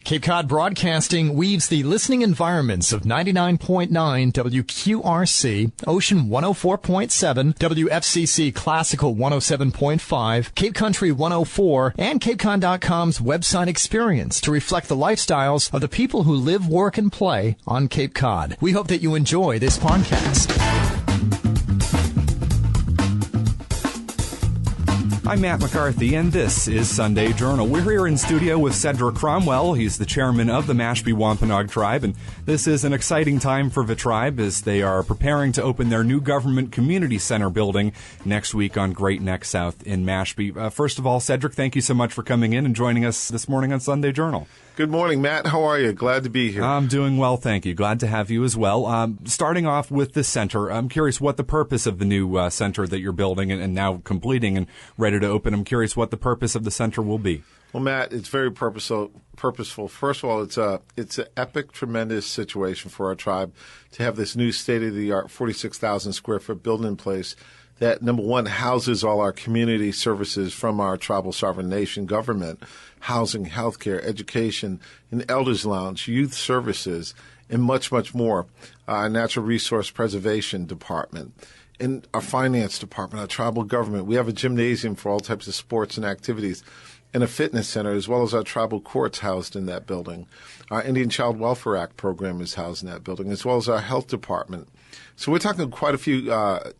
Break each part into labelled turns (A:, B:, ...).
A: Cape Cod Broadcasting weaves the listening environments of 99.9 WQRC, Ocean 104.7, WFCC Classical 107.5, Cape Country 104, and CapeCon.com's website experience to reflect the lifestyles of the people who live, work, and play on Cape Cod. We hope that you enjoy this podcast.
B: I'm Matt McCarthy, and this is Sunday Journal. We're here in studio with Cedric Cromwell. He's the chairman of the Mashpee Wampanoag tribe, and this is an exciting time for the tribe as they are preparing to open their new government community center building next week on Great Neck South in Mashpee. First of all, Cedric, thank you so much for coming in and joining us this morning on Sunday Journal.
C: Good morning, Matt. How are you? Glad to be here.
B: I'm doing well, thank you. Glad to have you as well. Starting off with the center, I'm curious what the purpose of the new center that you're building and now completing and ready to open. I'm curious what the purpose of the center will be.
C: Well, Matt, it's very purposeful. First of all, it's an epic, tremendous situation for our tribe to have this new state-of-the-art 46,000 square foot building in place that, number one, houses all our community services from our tribal sovereign nation government, housing, healthcare, education, an elders lounge, youth services, and much, much more. Our natural resource preservation department, and our finance department, our tribal government. We have a gymnasium for all types of sports and activities, and a fitness center, as well as our tribal courts housed in that building. Our Indian Child Welfare Act program is housed in that building, as well as our health department. So we're talking quite a few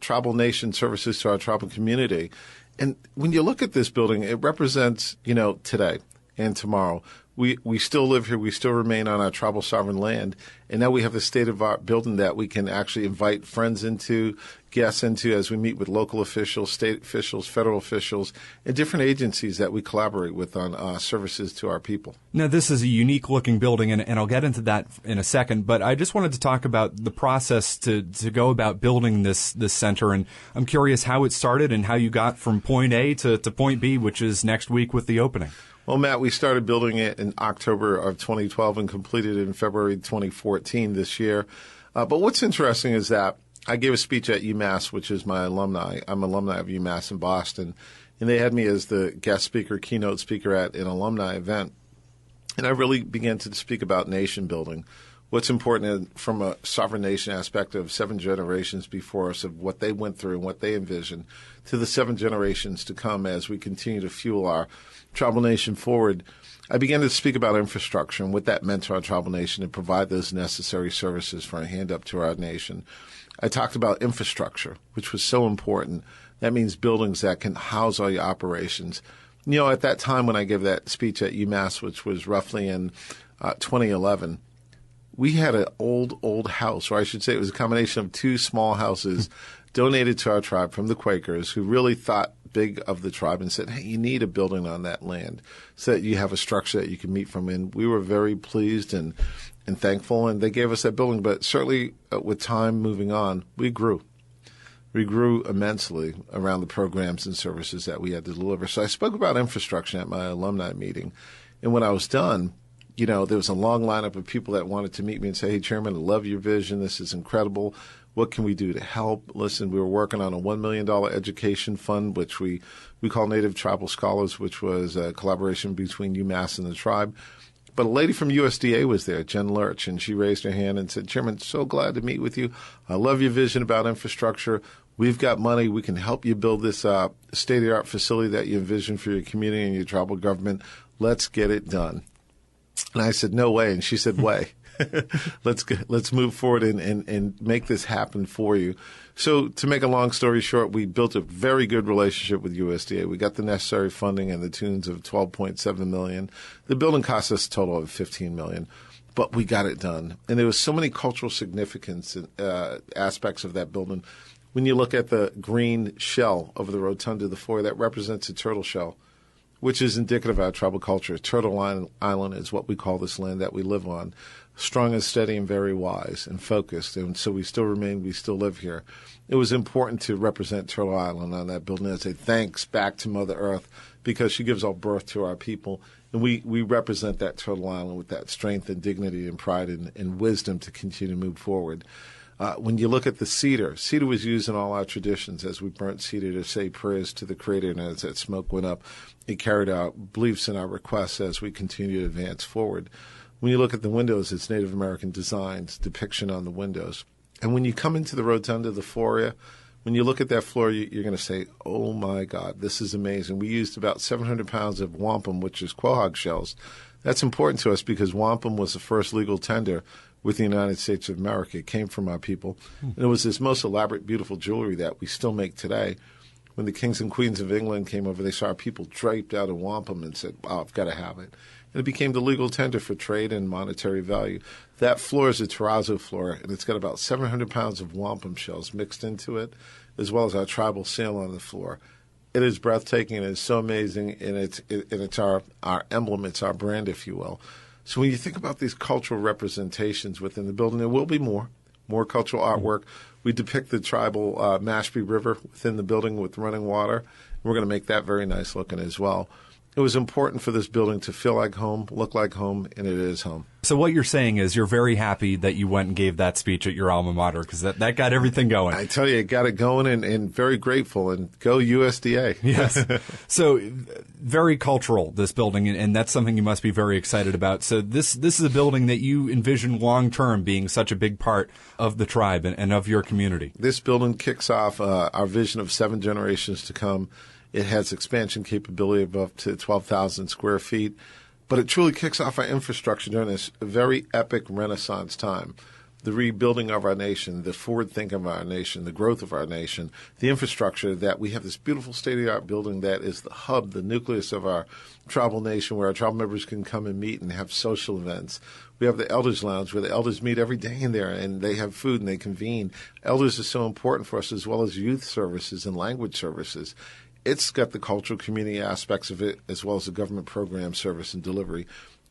C: tribal nation services to our tribal community. And when you look at this building, it represents, today and tomorrow. We still live here. We still remain on our tribal sovereign land. And now we have the state-of-the-art building that we can actually invite friends into, guests into, as we meet with local officials, state officials, federal officials, and different agencies that we collaborate with on services to our people.
B: Now, this is a unique-looking building, and I'll get into that in a second, but I just wanted to talk about the process to go about building this center, and I'm curious how it started and how you got from point A to point B, which is next week with the opening.
C: Well, Matt, we started building it in October of 2012 and completed it in February 2014 this year. But what's interesting is that I gave a speech at UMass, which is my alumni. I'm alumni of UMass in Boston, and they had me as the guest speaker, keynote speaker at an alumni event. And I really began to speak about nation building. What's important from a sovereign nation aspect of 7 generations before us, of what they went through and what they envisioned, to the 7 generations to come as we continue to fuel our tribal nation forward. I began to speak about infrastructure and what that meant to our tribal nation and provide those necessary services for a hand up to our nation. I talked about infrastructure, which was so important. That means buildings that can house all your operations. At that time when I gave that speech at UMass, which was roughly in 2011, we had an old house, or I should say it was a combination of 2 small houses donated to our tribe from the Quakers, who really thought big of the tribe and said, hey, you need a building on that land so that you have a structure that you can meet from. And we were very pleased and thankful, and they gave us that building. But certainly with time moving on, we grew. We grew immensely around the programs and services that we had to deliver. So I spoke about infrastructure at my alumni meeting. And when I was done, there was a long lineup of people that wanted to meet me and say, hey, Chairman, I love your vision. This is incredible. What can we do to help? Listen, we were working on a $1 million education fund, which we call Native Tribal Scholars, which was a collaboration between UMass and the tribe. But a lady from USDA was there, Jen Lurch, and she raised her hand and said, Chairman, so glad to meet with you. I love your vision about infrastructure. We've got money. We can help you build this state-of-the-art facility that you envision for your community and your tribal government. Let's get it done. And I said, no way. And she said, way. Let's move forward and make this happen for you. So to make a long story short, we built a very good relationship with USDA. We got the necessary funding in the tunes of $12.7 million. The building cost us a total of $15 million, but we got it done. And there was so many cultural significance aspects of that building. When you look at the green shell over the rotunda of the foyer, that represents a turtle shell, which is indicative of our tribal culture. Turtle Island is what we call this land that we live on. Strong and steady and very wise and focused. And so we still live here. It was important to represent Turtle Island on that building as a thanks back to Mother Earth because she gives all birth to our people. And we represent that Turtle Island with that strength and dignity and pride and wisdom to continue to move forward. When you look at the cedar was used in all our traditions as we burnt cedar to say prayers to the Creator, and as that smoke went up, it carried out beliefs and our requests as we continue to advance forward. When you look at the windows, it's Native American designs, depiction on the windows. And when you come into the rotunda, the floor, when you look at that floor, you're going to say, oh, my God, this is amazing. We used about 700 pounds of wampum, which is quahog shells. That's important to us because wampum was the first legal tender with the United States of America. It came from our people. And it was this most elaborate, beautiful jewelry that we still make today. When the kings and queens of England came over, they saw our people draped out in wampum and said, wow, I've got to have it. And it became the legal tender for trade and monetary value. That floor is a terrazzo floor, and it's got about 700 pounds of wampum shells mixed into it, as well as our tribal seal on the floor. It is breathtaking, and it's so amazing, and it's our emblem, it's our brand, if you will. So when you think about these cultural representations within the building, there will be more cultural artwork. We depict the tribal Mashpee River within the building with running water. We're going to make that very nice looking as well. It was important for this building to feel like home, look like home, and it is home.
B: So what you're saying is you're very happy that you went and gave that speech at your alma mater because that got everything going.
C: I tell you, it got it going and very grateful. And go USDA.
B: Yes. So very cultural, this building, and that's something you must be very excited about. So this is a building that you envision long-term being such a big part of the tribe and of your community.
C: This building kicks off our vision of 7 generations to come. It has expansion capability of up to 12,000 square feet, but it truly kicks off our infrastructure during this very epic Renaissance time. The rebuilding of our nation, the forward thinking of our nation, the growth of our nation, the infrastructure that we have this beautiful state-of-the-art building that is the hub, the nucleus of our tribal nation where our tribal members can come and meet and have social events. We have the Elders Lounge where the elders meet every day in there and they have food and they convene. Elders are so important for us as well as youth services and language services. It's got the cultural community aspects of it as well as the government program service and delivery.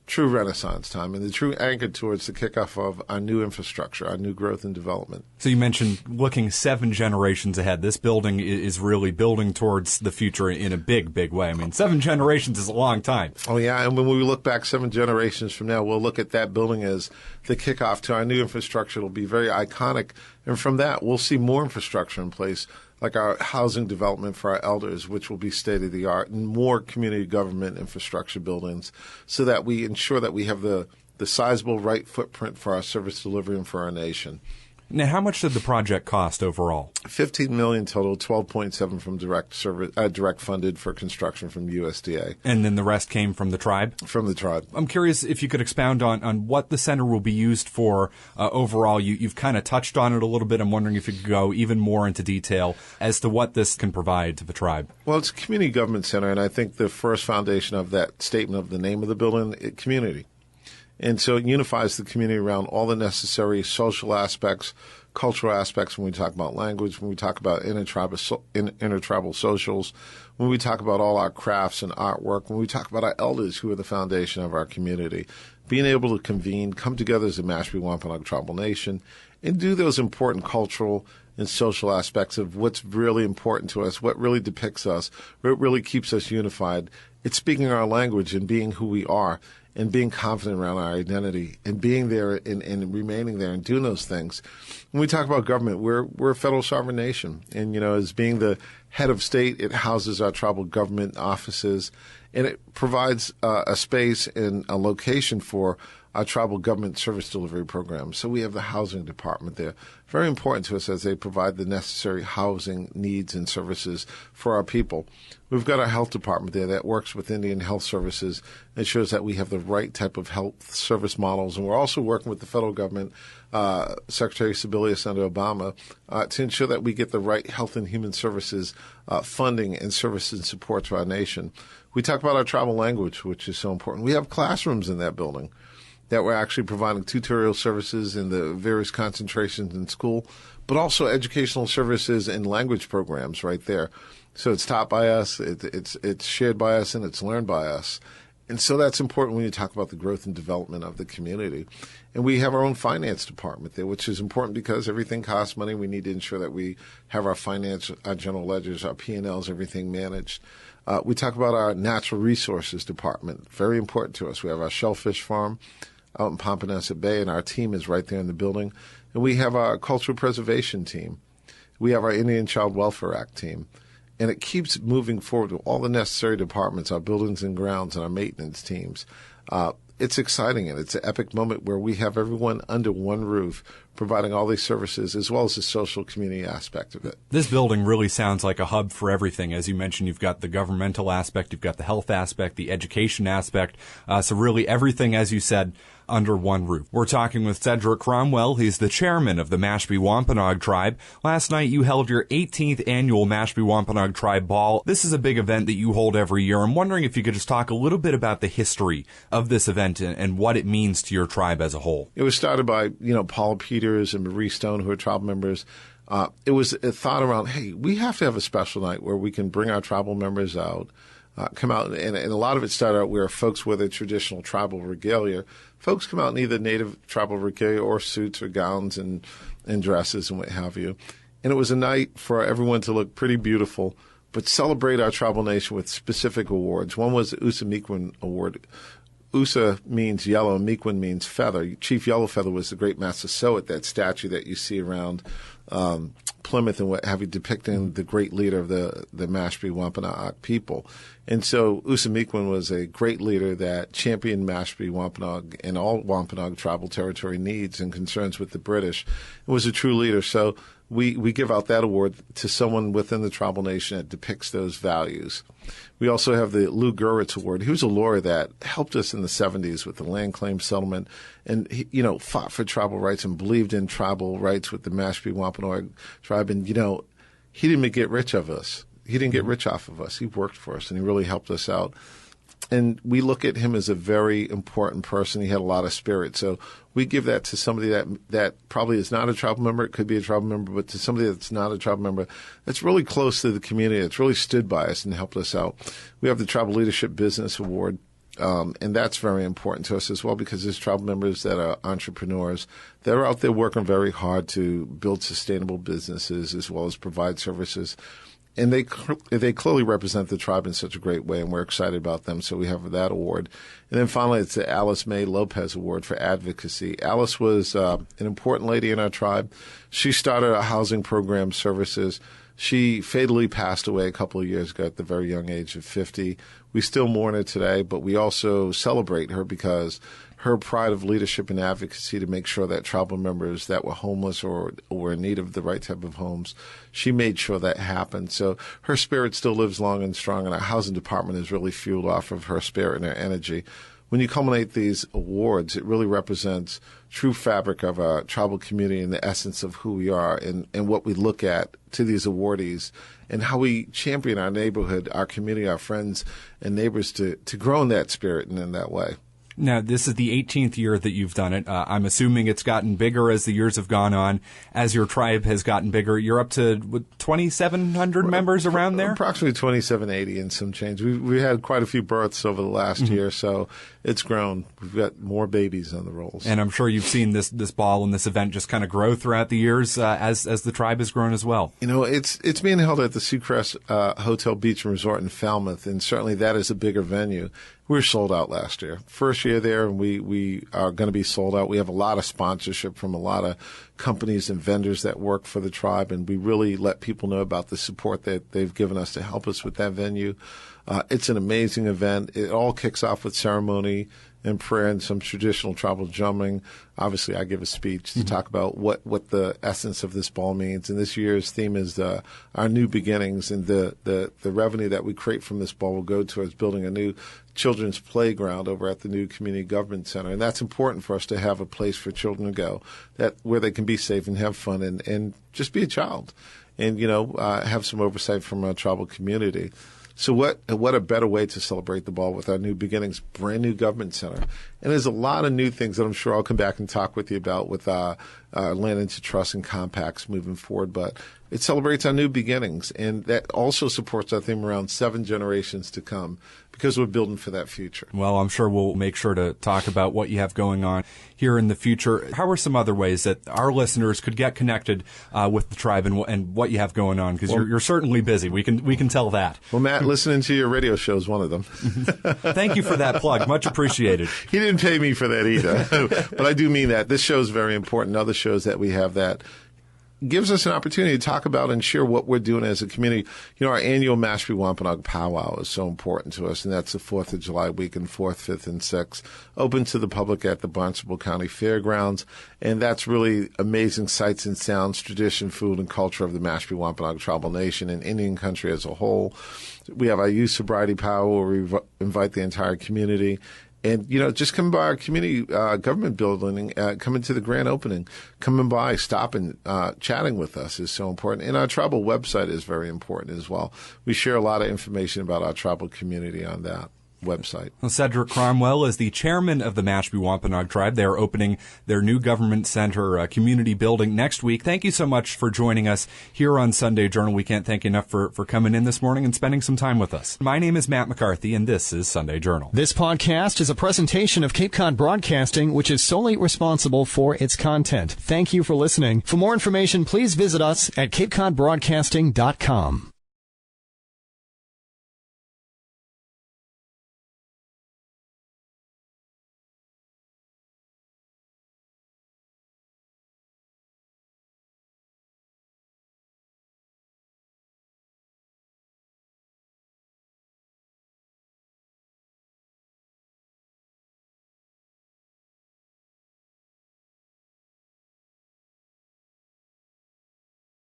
C: True Renaissance time and the true anchor towards the kickoff of our new infrastructure, our new growth and development.
B: So you mentioned looking 7 generations ahead. This building is really building towards the future in a big, big way. I mean, 7 generations is a long time.
C: Oh, yeah. And when we look back 7 generations from now, we'll look at that building as the kickoff to our new infrastructure. It'll be very iconic. And from that, we'll see more infrastructure in place, like our housing development for our elders, which will be state-of-the-art, and more community government infrastructure buildings so that we ensure that we have the sizable right footprint for our service delivery and for our nation.
B: Now, how much did the project cost overall?
C: $15 million total, $12.7 from direct funded for construction from USDA.
B: And then the rest came from the tribe?
C: From the tribe.
B: I'm curious if you could expound on what the center will be used for overall. You've kind of touched on it a little bit. I'm wondering if you could go even more into detail as to what this can provide to the tribe.
C: Well, it's a community government center, and I think the first foundation of that statement of the name of the building, community. And so it unifies the community around all the necessary social aspects, cultural aspects when we talk about language, when we talk about intertribal socials, when we talk about all our crafts and artwork, when we talk about our elders who are the foundation of our community. Being able to convene, come together as a Mashpee Wampanoag tribal nation, and do those important cultural and social aspects of what's really important to us, what really depicts us, what really keeps us unified. It's speaking our language and being who we are, and being confident around our identity and being there and remaining there and doing those things. When we talk about government, we're a federal sovereign nation. And, as being the head of state, it houses our tribal government offices, and it provides a space and a location for our tribal government service delivery program. So we have the housing department there. Very important to us as they provide the necessary housing needs and services for our people. We've got our health department there that works with Indian Health Services and ensures that we have the right type of health service models. And we're also working with the federal government, Secretary Sebelius under Obama, to ensure that we get the right health and human services funding and services and support to our nation. We talk about our tribal language, which is so important. We have classrooms in that building that we're actually providing tutorial services in the various concentrations in school, but also educational services and language programs right there. So it's taught by us, it's shared by us, and it's learned by us. And so that's important when you talk about the growth and development of the community. And we have our own finance department there, which is important because everything costs money. We need to ensure that we have our finance, our general ledgers, our P&Ls, everything managed. We talk about our natural resources department, very important to us. We have our shellfish farm. out in Pompanesett Bay, and our team is right there in the building. And we have our cultural preservation team. We have our Indian Child Welfare Act team. And it keeps moving forward with all the necessary departments, our buildings and grounds, and our maintenance teams. It's exciting, and it's an epic moment where we have everyone under one roof providing all these services, as well as the social community aspect of it.
B: This building really sounds like a hub for everything. As you mentioned, you've got the governmental aspect, you've got the health aspect, the education aspect. So really everything, as you said, under one roof. We're talking with Cedric Cromwell. He's the chairman of the Mashpee Wampanoag Tribe. Last night, you held your 18th annual Mashpee Wampanoag Tribe Ball. This is a big event that you hold every year. I'm wondering if you could just talk a little bit about the history of this event and what it means to your tribe as a whole.
C: It was started by, Paul Peters and Marie Stone, who are tribe members. It was a thought around, hey, we have to have a special night where we can bring our tribal members out, come out, and a lot of it started out where folks wear their traditional tribal regalia. Folks come out in either native tribal regalia or suits or gowns and dresses and what have you. And it was a night for everyone to look pretty beautiful, but celebrate our tribal nation with specific awards. One was the Usa Meekwin Award. Usa means yellow, and Meekwin means feather. Chief Yellowfeather was the great Massasoit, that statue that you see around Plymouth and what have you, depicting the great leader of the Mashpee Wampanoag people. And so Usa Meekwin was a great leader that championed Mashpee Wampanoag and all Wampanoag tribal territory needs and concerns with the British. It was a true leader. So we give out that award to someone within the tribal nation that depicts those values. We also have the Lou Gurwitz Award. He was a lawyer that helped us in the 70s with the land claim settlement and, he, fought for tribal rights and believed in tribal rights with the Mashpee Wampanoag tribe. And, he didn't get rich of us. He didn't get rich off of us. He worked for us, and he really helped us out. And we look at him as a very important person. He had a lot of spirit. So we give that to somebody that probably is not a tribal member. It could be a tribal member, but to somebody that's not a tribal member, that's really close to the community. That's really stood by us and helped us out. We have the Tribal Leadership Business Award. And that's very important to us as well, because there's tribal members that are entrepreneurs that are out there working very hard to build sustainable businesses as well as provide services. And they clearly represent the tribe in such a great way, and we're excited about them. So we have that award. And then finally, it's the Alice May Lopez Award for Advocacy. Alice was an important lady in our tribe. She started a housing program services. She fatally passed away a couple of years ago at the very young age of 50. We still mourn her today, but we also celebrate her because her pride of leadership and advocacy to make sure that tribal members that were homeless or were in need of the right type of homes, she made sure that happened. So her spirit still lives long and strong, and our housing department is really fueled off of her spirit and her energy. When you culminate these awards, it really represents true fabric of our tribal community and the essence of who we are and what we look at to these awardees and how we champion our neighborhood, our community, our friends and neighbors to grow in that spirit and in that way.
B: Now, this is the 18th year that you've done it. I'm assuming it's gotten bigger as the years have gone on. As your tribe has gotten bigger, you're up to 2,700 members around there?
C: Approximately 2,780 and some change. We had quite a few births over the last year, so it's grown. We've got more babies on the rolls.
B: And I'm sure you've seen this ball and this event just kind of grow throughout the years as the tribe has grown as well.
C: It's being held at the Seacrest Hotel Beach and Resort in Falmouth, and certainly that is a bigger venue. We were sold out last year. First year there, and we are going to be sold out. We have a lot of sponsorship from a lot of companies and vendors that work for the tribe, and we really let people know about the support that they've given us to help us with that venue. It's an amazing event. It all kicks off with ceremony and prayer and some traditional tribal drumming. Obviously, I give a speech to talk about what the essence of this ball means. And this year's theme is our new beginnings, and the revenue that we create from this ball will go towards building a new children's playground over at the new Community Government Center. And that's important for us to have a place for children to go where they can be safe and have fun and just be a child and, have some oversight from our tribal community. So what a better way to celebrate the ball with our new beginnings, brand new government center. And there's a lot of new things that I'm sure I'll come back and talk with you about with land into trust and compacts moving forward. But it celebrates our new beginnings. And that also supports our theme around 7 generations to come. because we're building for that future.
B: Well, I'm sure we'll make sure to talk about what you have going on here in the future. How are some other ways that our listeners could get connected with the tribe and what you have going on? Because you're certainly busy. We can tell that.
C: Well, Matt, listening to your radio show is one of them.
B: Thank you for that plug. Much appreciated.
C: He didn't pay me for that either. But I do mean that. This show is very important. Other shows that we have that gives us an opportunity to talk about and share what we're doing as a community. You know, our annual Mashpee Wampanoag powwow is so important to us, and that's the 4th of July weekend, 4th, 5th, and 6th, open to the public at the Barnstable County Fairgrounds. And that's really amazing sights and sounds, tradition, food, and culture of the Mashpee Wampanoag tribal nation and Indian country as a whole. We have our youth sobriety powwow where we invite the entire community. And, you know, just come by our community government building, come into the grand opening, coming by, stopping, chatting with us is so important. And our tribal website is very important as well. We share a lot of information about our tribal community on that website.
B: Well, Cedric Cromwell is the chairman of the Mashpee Wampanoag tribe. They are opening their new government center community building next week. Thank you so much for joining us here on Sunday Journal. We can't thank you enough for coming in this morning and spending some time with us. My name is Matt McCarthy, and this is Sunday Journal.
A: This podcast is a presentation of Cape Cod Broadcasting, which is solely responsible for its content. Thank you for listening. For more information, please visit us at capecodbroadcasting.com.